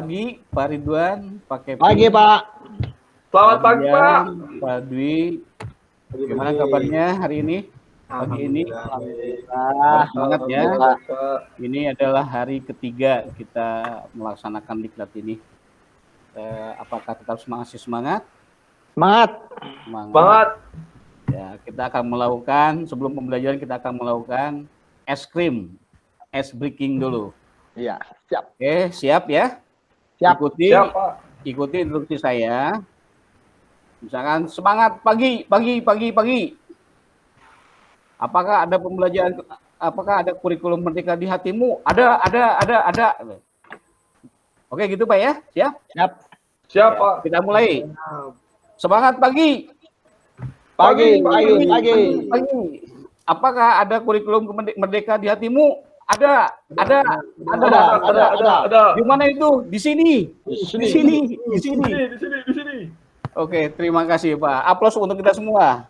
pagi Pak Ridwan, Pak Kevin. Pagi Pak. Selamat pagi Pak. Pak Dwi. Gimana kabarnya hari ini? Pagi ini. Alhamdulillah. Semangat ya. Pak. Ini adalah hari ketiga kita melaksanakan diklat ini. Apakah tetap semangat? Semangat. Semangat. Ya, kita akan melakukan sebelum pembelajaran kita akan melakukan es krim, es breaking dulu. Iya, siap. Oke, siap ya? Siap. Siap Pak. Ikuti instruksi saya. Misalkan semangat pagi. Apakah ada pembelajaran? Apakah ada kurikulum merdeka di hatimu? Ada. Oke, gitu Pak ya? Siap? Siap Ya, Pak. kita mulai. Semangat pagi. Pagi. Apakah ada kurikulum merdeka di hatimu? Ada. Di mana itu? Di sini. Oke, terima kasih Pak. Aplaus untuk kita semua.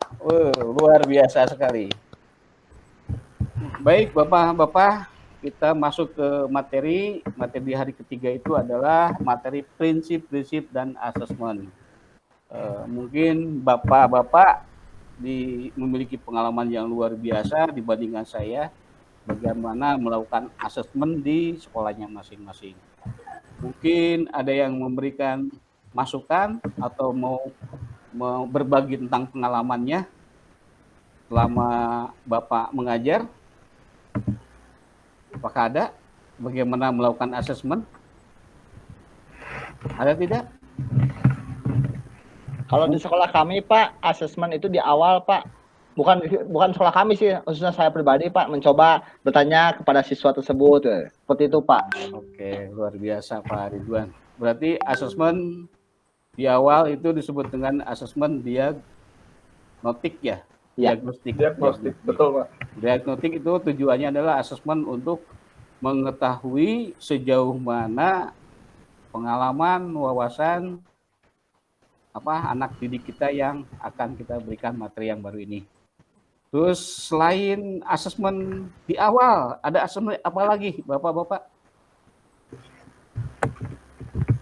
Luar biasa sekali. Baik, Bapak-Bapak, kita masuk ke materi. Materi di hari ketiga itu adalah materi prinsip-prinsip dan asesmen. Mungkin Bapak-Bapak memiliki pengalaman yang luar biasa dibandingkan saya bagaimana melakukan asesmen di sekolahnya masing-masing. Mungkin ada yang memberikan masukan atau mau berbagi tentang pengalamannya selama Bapak mengajar. Apakah ada? Bagaimana melakukan asesmen? Ada tidak? Kalau di sekolah kami Pak, asesmen itu di awal Pak. Bukan sekolah kami sih, khususnya saya pribadi Pak, mencoba bertanya kepada siswa tersebut. Seperti itu Pak. Oke, luar biasa Pak Ridwan. Berarti asesmen di awal itu disebut dengan asesmen diagnostik ya? Diagnostik, betul Pak. Diagnostik itu tujuannya adalah asesmen untuk mengetahui sejauh mana pengalaman, wawasan anak didik kita yang akan kita berikan materi yang baru ini. Terus selain asesmen di awal, ada asesmen apa lagi Bapak-Bapak?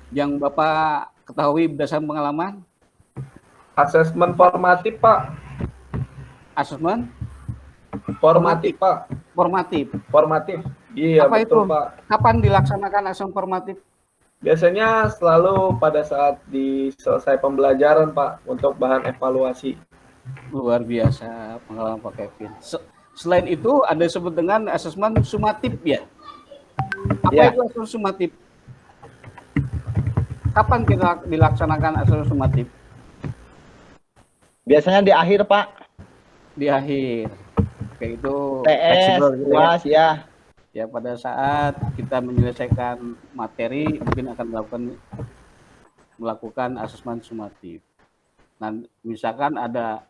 Yang Bapak ketahui berdasarkan pengalaman? Asesmen formatif Pak. Asesmen? Formatif Pak. Formatif. Iya, apa betul itu? Pak. Kapan dilaksanakan asesmen formatif? Biasanya selalu pada saat selesai pembelajaran Pak untuk bahan evaluasi. Luar biasa pengalaman Pak Kevin. Selain itu ada disebut dengan asesmen sumatif ya. Apa itu asesmen sumatif? Kapan kita dilaksanakan asesmen sumatif? Biasanya di akhir Pak. Di akhir. Oke, itu TS, UAS ya. Ya, pada saat kita menyelesaikan materi mungkin akan melakukan asesmen sumatif. Nah, misalkan ada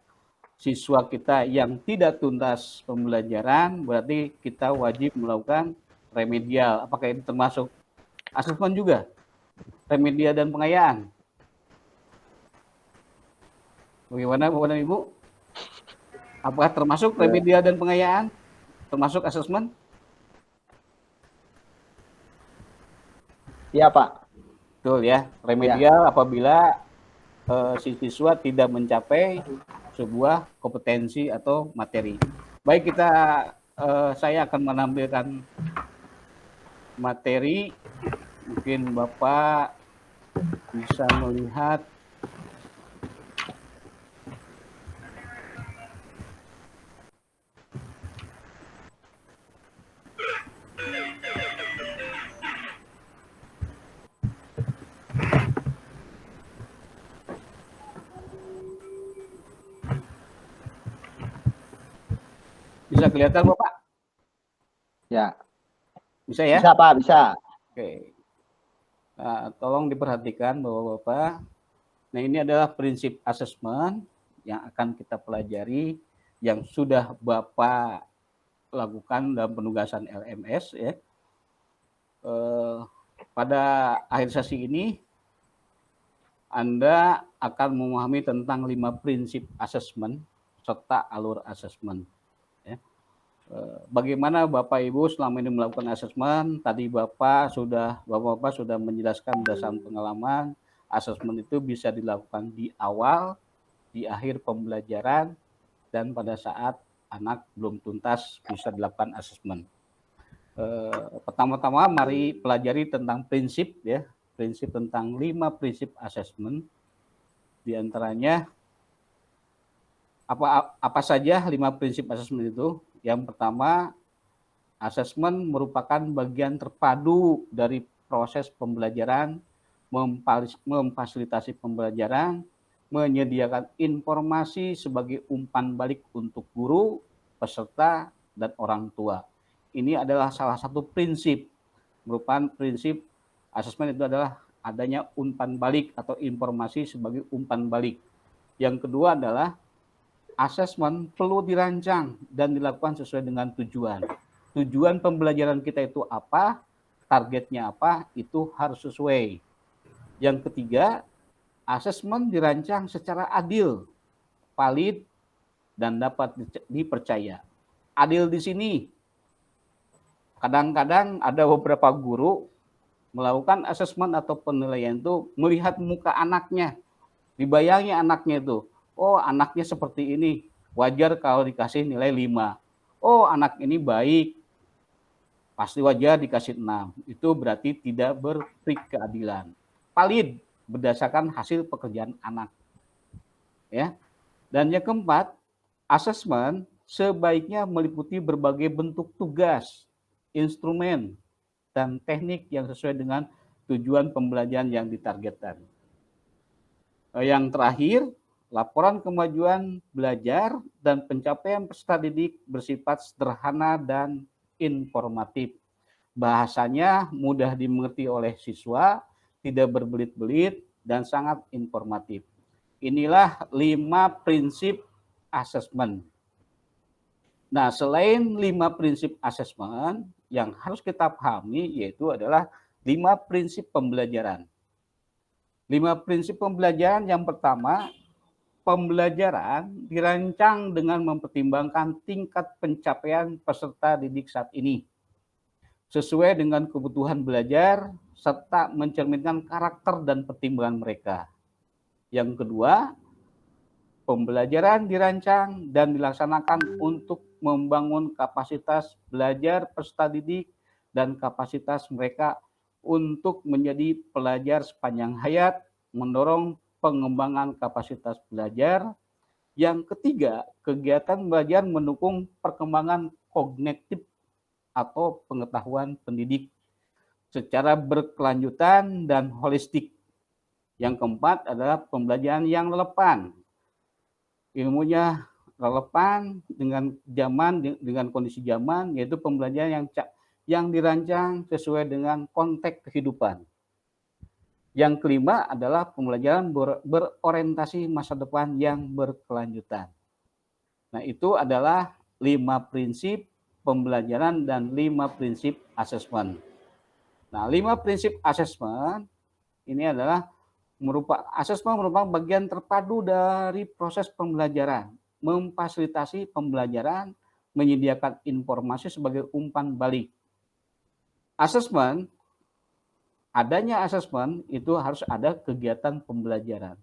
siswa kita yang tidak tuntas pembelajaran, berarti kita wajib melakukan remedial. Apakah itu termasuk asesmen juga? Remedial dan pengayaan. Bagaimana Bapak dan Ibu? Apakah termasuk remedial dan pengayaan? Termasuk asesmen? Iya Pak. Betul ya. Remedial apabila si siswa tidak mencapai sebuah kompetensi atau materi. Baik, saya akan menampilkan materi. Mungkin Bapak bisa melihat. Bisa kelihatan Bapak? Ya. Bisa ya? Bisa Pak, bisa. Oke. Nah, tolong diperhatikan Bapak-Bapak. Nah, ini adalah prinsip asesmen yang akan kita pelajari yang sudah Bapak lakukan dalam penugasan LMS ya. Pada akhir sesi ini Anda akan memahami tentang 5 prinsip asesmen serta alur asesmen. Ya. Bagaimana Bapak Ibu selama ini melakukan asesmen? Tadi Bapak sudah menjelaskan berdasarkan pengalaman, asesmen itu bisa dilakukan di awal, di akhir pembelajaran, dan pada saat anak belum tuntas bisa dilakukan asesmen. Pertama-tama mari pelajari tentang prinsip ya, prinsip tentang 5 prinsip asesmen. Di antaranya apa saja 5 prinsip asesmen itu? Yang pertama, asesmen merupakan bagian terpadu dari proses pembelajaran, memfasilitasi pembelajaran, menyediakan informasi sebagai umpan balik untuk guru, peserta, dan orang tua. Ini adalah salah satu prinsip, merupakan prinsip asesmen itu adalah adanya umpan balik atau informasi sebagai umpan balik. Yang kedua adalah asesmen perlu dirancang dan dilakukan sesuai dengan tujuan. Tujuan pembelajaran kita itu apa, targetnya apa, itu harus sesuai. Yang ketiga, asesmen dirancang secara adil, valid, dan dapat dipercaya. Adil di sini, kadang-kadang ada beberapa guru melakukan asesmen atau penilaian itu melihat muka anaknya, dibayangi anaknya itu. Oh, anaknya seperti ini, wajar kalau dikasih nilai 5. Oh, anak ini baik, pasti wajar dikasih 6. Itu berarti tidak berperi keadilan. Valid berdasarkan hasil pekerjaan anak. Ya. Dan yang keempat, asesmen sebaiknya meliputi berbagai bentuk tugas, instrumen, dan teknik yang sesuai dengan tujuan pembelajaran yang ditargetkan. Yang terakhir, laporan kemajuan belajar dan pencapaian peserta didik bersifat sederhana dan informatif. Bahasanya mudah dimengerti oleh siswa, tidak berbelit-belit, dan sangat informatif. Inilah 5 prinsip asesmen. Nah, selain 5 prinsip asesmen, yang harus kita pahami yaitu adalah 5 prinsip pembelajaran. 5 prinsip pembelajaran yang pertama, pembelajaran dirancang dengan mempertimbangkan tingkat pencapaian peserta didik saat ini, sesuai dengan kebutuhan belajar, serta mencerminkan karakter dan pertimbangan mereka. Yang kedua, pembelajaran dirancang dan dilaksanakan untuk membangun kapasitas belajar peserta didik dan kapasitas mereka untuk menjadi pelajar sepanjang hayat, mendorong pengembangan kapasitas belajar. Yang ketiga, kegiatan belajar mendukung perkembangan kognitif atau pengetahuan pendidik secara berkelanjutan dan holistik. Yang keempat adalah pembelajaran yang relevan. Ilmunya relevan dengan zaman, dengan kondisi zaman, yaitu pembelajaran yang dirancang sesuai dengan konteks kehidupan. Yang kelima adalah pembelajaran berorientasi masa depan yang berkelanjutan. Nah, itu adalah 5 prinsip pembelajaran dan 5 prinsip asesmen. Nah, 5 prinsip asesmen ini adalah asesmen merupakan bagian terpadu dari proses pembelajaran, memfasilitasi pembelajaran, menyediakan informasi sebagai umpan balik. Adanya asesmen itu harus ada kegiatan pembelajaran.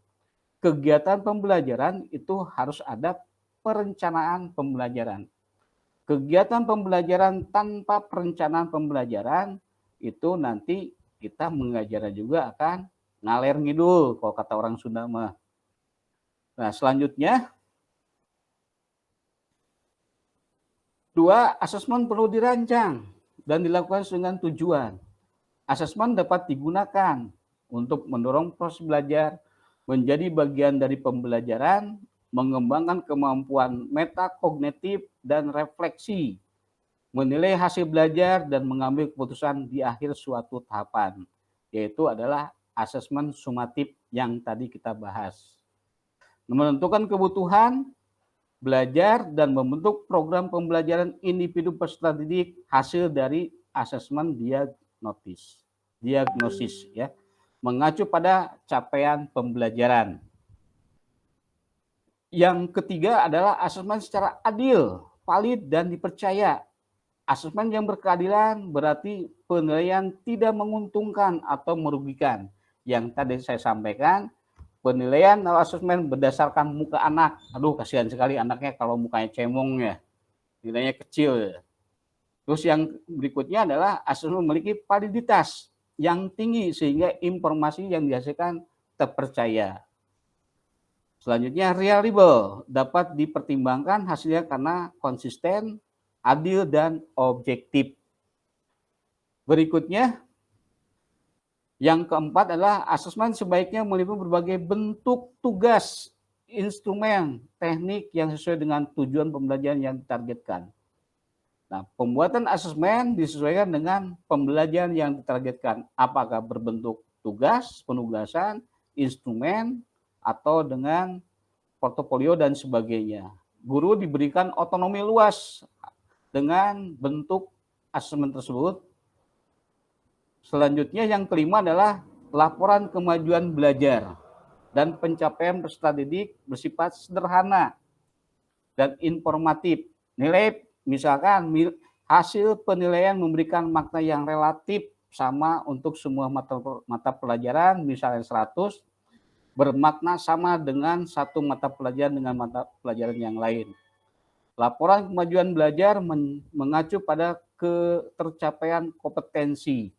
Kegiatan pembelajaran itu harus ada perencanaan pembelajaran. Kegiatan pembelajaran tanpa perencanaan pembelajaran itu nanti kita mengajar juga akan ngaler ngidul kalau kata orang Sunda mah. Nah, selanjutnya 2, asesmen perlu dirancang dan dilakukan dengan tujuan. Asesmen dapat digunakan untuk mendorong proses belajar menjadi bagian dari pembelajaran, mengembangkan kemampuan metakognitif dan refleksi, menilai hasil belajar dan mengambil keputusan di akhir suatu tahapan, yaitu adalah asesmen sumatif yang tadi kita bahas. Menentukan kebutuhan belajar dan membentuk program pembelajaran individu peserta didik hasil dari asesmen diagnosis ya, mengacu pada capaian pembelajaran. Yang ketiga adalah asesmen secara adil, valid dan dipercaya. Asesmen yang berkeadilan berarti penilaian tidak menguntungkan atau merugikan. Yang tadi saya sampaikan, penilaian atau asesmen berdasarkan muka anak. Aduh, kasihan sekali anaknya kalau mukanya cemong ya, nilainya kecil ya. Terus yang berikutnya adalah asesmen memiliki validitas yang tinggi sehingga informasi yang dihasilkan terpercaya. Selanjutnya, reliable, dapat dipertimbangkan hasilnya karena konsisten, adil, dan objektif. Berikutnya, yang keempat adalah asesmen sebaiknya meliputi berbagai bentuk tugas, instrumen, teknik yang sesuai dengan tujuan pembelajaran yang ditargetkan. Nah, pembuatan asesmen disesuaikan dengan pembelajaran yang ditargetkan. Apakah berbentuk tugas, penugasan, instrumen, atau dengan portofolio dan sebagainya. Guru diberikan otonomi luas dengan bentuk asesmen tersebut. Selanjutnya yang kelima adalah laporan kemajuan belajar dan pencapaian peserta didik bersifat sederhana dan informatif. Nilai misalkan hasil penilaian memberikan makna yang relatif sama untuk semua mata pelajaran, misalnya 100, bermakna sama dengan satu mata pelajaran dengan mata pelajaran yang lain. Laporan kemajuan belajar mengacu pada ketercapaian kompetensi.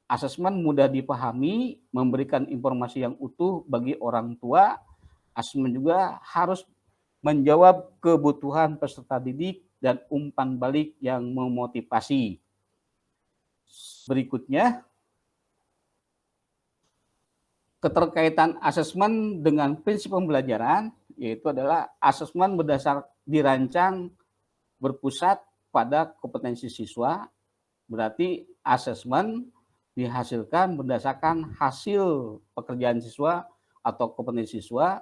Asesmen mudah dipahami, memberikan informasi yang utuh bagi orang tua. Asesmen juga harus menjawab kebutuhan peserta didik dan umpan balik yang memotivasi. Berikutnya, keterkaitan asesmen dengan prinsip pembelajaran, yaitu adalah asesmen dirancang berpusat pada kompetensi siswa, berarti asesmen dihasilkan berdasarkan hasil pekerjaan siswa atau kompetensi siswa.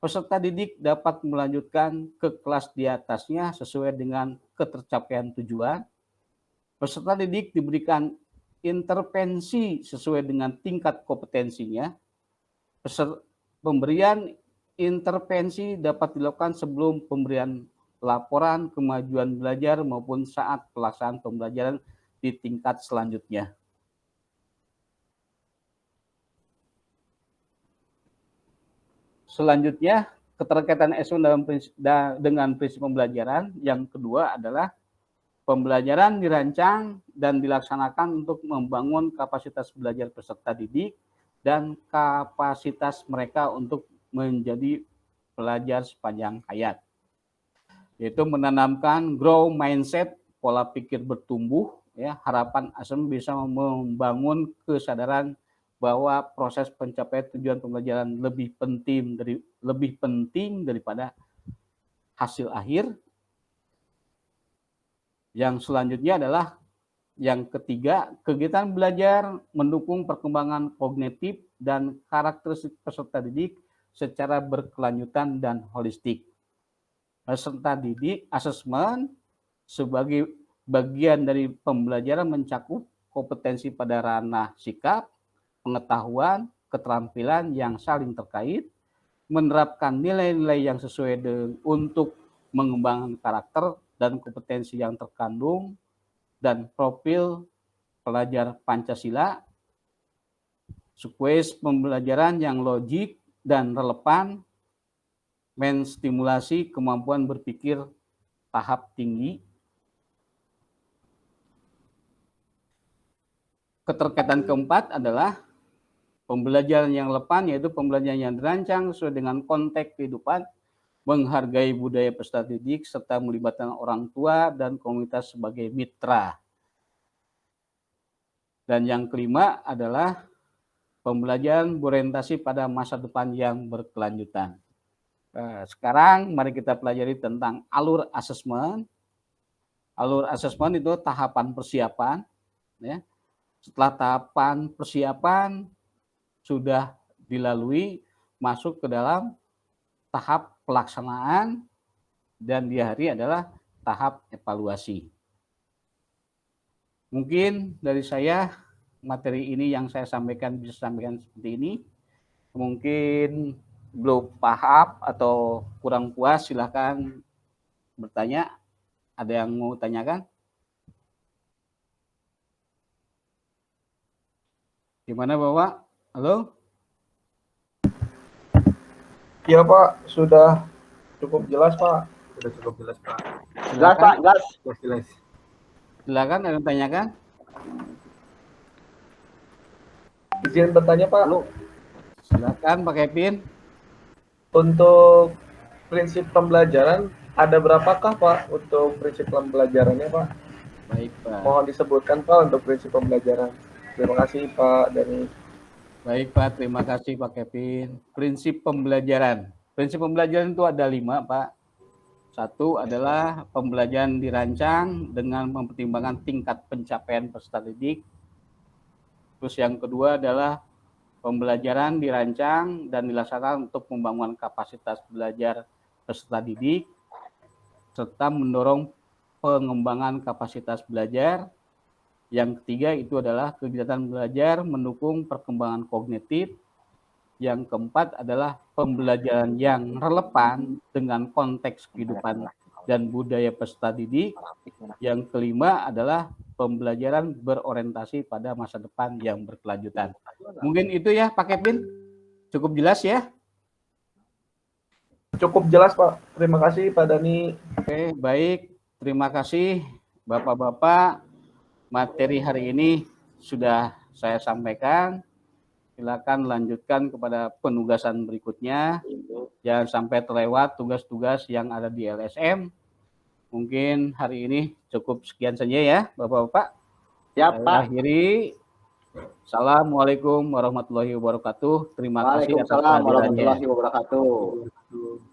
Peserta didik dapat melanjutkan ke kelas di atasnya sesuai dengan ketercapaian tujuan. Peserta didik diberikan intervensi sesuai dengan tingkat kompetensinya. Pemberian intervensi dapat dilakukan sebelum pemberian laporan kemajuan belajar maupun saat pelaksanaan pembelajaran di tingkat selanjutnya. Selanjutnya, keterkaitan asesmen dengan prinsip pembelajaran. Yang kedua adalah pembelajaran dirancang dan dilaksanakan untuk membangun kapasitas belajar peserta didik dan kapasitas mereka untuk menjadi pelajar sepanjang hayat. Yaitu menanamkan grow mindset, pola pikir bertumbuh, ya, harapan asesmen bisa membangun kesadaran bahwa proses pencapaian tujuan pembelajaran lebih penting daripada hasil akhir. Yang selanjutnya adalah yang ketiga, kegiatan belajar mendukung perkembangan kognitif dan karakteristik peserta didik secara berkelanjutan dan holistik. Peserta didik asesmen sebagai bagian dari pembelajaran mencakup kompetensi pada ranah sikap, pengetahuan, keterampilan yang saling terkait, menerapkan nilai-nilai yang sesuai untuk mengembangkan karakter dan kompetensi yang terkandung, dan profil pelajar Pancasila, sekuens pembelajaran yang logik dan relevan, menstimulasi kemampuan berpikir tahap tinggi. Keterkaitan keempat adalah pembelajaran yang relevan, yaitu pembelajaran yang dirancang sesuai dengan konteks kehidupan, menghargai budaya peserta didik, serta melibatkan orang tua dan komunitas sebagai mitra. Dan yang kelima adalah pembelajaran berorientasi pada masa depan yang berkelanjutan. Nah, sekarang mari kita pelajari tentang alur asesmen. Alur asesmen itu tahapan persiapan. Ya. Setelah tahapan persiapan sudah dilalui, masuk ke dalam tahap pelaksanaan, dan di hari adalah tahap evaluasi. Mungkin dari saya materi ini yang saya sampaikan bisa sampaikan seperti ini. Mungkin belum paham atau kurang puas, silakan bertanya. Ada yang mau tanyakan? Gimana Bapak? Halo? Iya Pak, sudah cukup jelas Pak. Sudah cukup jelas Pak. Jelas Pak, jelas. Jelas. Silakan ada yang tanyakan? Izin bertanya Pak, Silakan Pak Kevin. untuk prinsip pembelajaran ada berapakah Pak untuk prinsip pembelajarannya Pak? Baik Pak. Mohon disebutkan Pak untuk prinsip pembelajaran. Terima kasih Pak Dani. Baik Pak, terima kasih Pak Kevin. Prinsip pembelajaran. Prinsip pembelajaran itu ada 5 Pak. Satu adalah pembelajaran dirancang dengan mempertimbangkan tingkat pencapaian peserta didik. Terus yang kedua adalah pembelajaran dirancang dan dilaksanakan untuk membangun kapasitas belajar peserta didik, serta mendorong pengembangan kapasitas belajar. Yang ketiga itu adalah kegiatan belajar mendukung perkembangan kognitif. Yang keempat adalah pembelajaran yang relevan dengan konteks kehidupan dan budaya peserta didik. Yang kelima adalah pembelajaran berorientasi pada masa depan yang berkelanjutan. Mungkin itu ya Pak Kevin, cukup jelas ya? Cukup jelas Pak. Terima kasih Pak Dani. Oke, baik. Terima kasih Bapak-Bapak. Materi hari ini sudah saya sampaikan. Silakan lanjutkan kepada penugasan berikutnya. Jangan sampai terlewat tugas-tugas yang ada di LSM. Mungkin hari ini cukup sekian saja ya, Bapak-Bapak. Siap Pak. Akhiri. Assalamualaikum warahmatullahi wabarakatuh. Terima kasih atas Waalaikumsalam kehadirannya. warahmatullahi wabarakatuh.